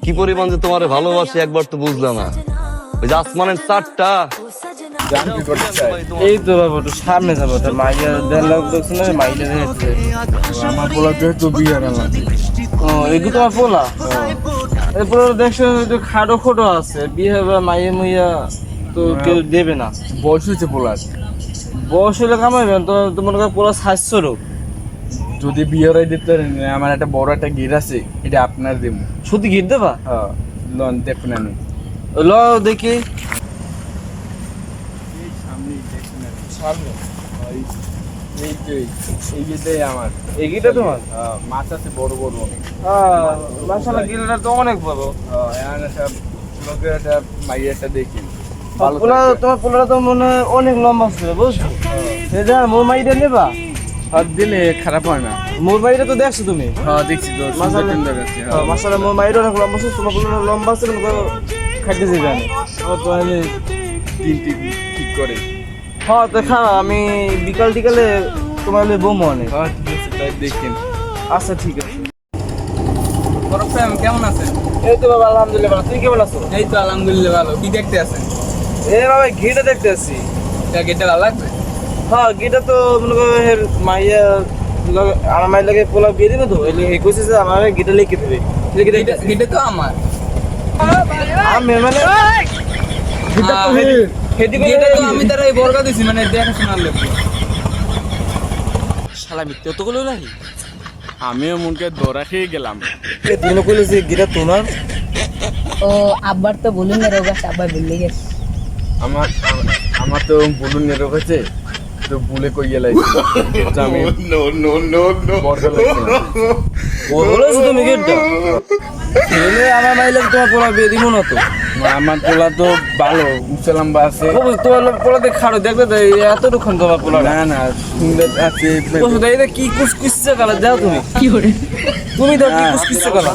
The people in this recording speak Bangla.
কি পরিমাণ যে তোমারে ভালোবাসি একবার তো বুঝলাম না। ওই যে আসমানের চারটা এই তো বাবু একটু সামনে যাবো তোর মাইয়া দেড় লাখ দেখছি না মাইয়া দেখছে আমার পোলা তো বিয়ে আনলাম। ও এগুলো তোমার পোলা এরপর দেখছো একটু খাটো খোটো আছে বিয়ে বা মাইয়া মুইয়া তো কেউ দেবে না। বয়স হয়েছে পোলার, বয়স হলে কামাইবেন তো তোমার কাছে পোলা স্বাস্থ্য রোগ যদি বিয়ে রাই দিতে পারেন, আমার একটা বড় একটা গির আছে, এটা আপনার দেবো। সত্যি গিট দেবা? হ্যাঁ লন দেখুন আমি ল দেখি সামনে এই যে এই গিটাই আমার। এই গিটা তোমার? হ্যাঁ মাছ আছে বড় বড় অনেক। হ্যাঁ মাশাআল্লাহ গিটাটা তো অনেক বড়। হ্যাঁ এখন একটা লোকের একটা মাইয়াটা দেখি পোলা তোমার পোলাটা তো মনে হয় অনেক লম্বা ছিল বুঝছো? সেটা মোর মাইটা নেবা? হাত দিলে খারাপ হয় না। মোর মাইটা তো দেখছো তুমি? হ্যাঁ দেখছি তো, সুন্দর সুন্দর আছে। হ্যাঁ মাশাআল্লাহ মোর মাইটা অনেক লম্বা ছিল, তোমার পোলাটা লম্বা ছিল না খাইতে যাবে আমি। তো আমি তিনটি ঠিক করে। হ্যাঁ তো খাওয়া আমি বিকাল টিকালে তোমার বমো অনেক। হ্যাঁ ঠিক আছে তাই দেখেন। আচ্ছা ঠিক আছে। বরফ সাহেব কেমন আছেন? এই তো বাবা আলহামদুলিল্লাহ ভালো, তুই কেমন আছো? এই তো আলহামদুলিল্লাহ ভালো। কি দেখতে আছেন? এ বাবা ঘিটা দেখতে আসছি। গেটটা ভালো লাগবে? হ্যাঁ গিটা তো মনে করো এর মাইয়া আমার মায়ের লাগে পোলা বিয়ে দিবে তো এই কইছে যে আমার গিটা লিখে দেবে। গেটে তো আমার। আমি মানে গিটা তো হেডি করে গেটে তো আমি তার এই বর্গা দিছি, মানে দেখাশোনার লোক। শালা মিথ্যে তো কইলো নাকি? আমিও মনকে ধরা খেয়ে গেলাম। এ তুই না কইলো যে গিটা তোমার? ও আব্বার তো বলুন না রোগ আছে, আব্বার বললে গেছে। আমার আমার তো বুলুন নেরো হয়েছে, তো বুলে কই গেলাইছি। তো আমি বর্গা লাগছিলাম। বলেছো তুমি গিটা? এলে আমার মায়ের লাগে তোমার পোলা বিয়ে দিব না তো। আমার পোলা তো ভালো উঁচা লম্বা আছে। তোমার পোলাতে খাড়ো দেখবে তো এতটুকুন তোমার পোলা না না সুন্দর আছে। কি কুসকুসছে কালা যাও তুমি কি করে? তুমি তো কি কুসকুসছে কালা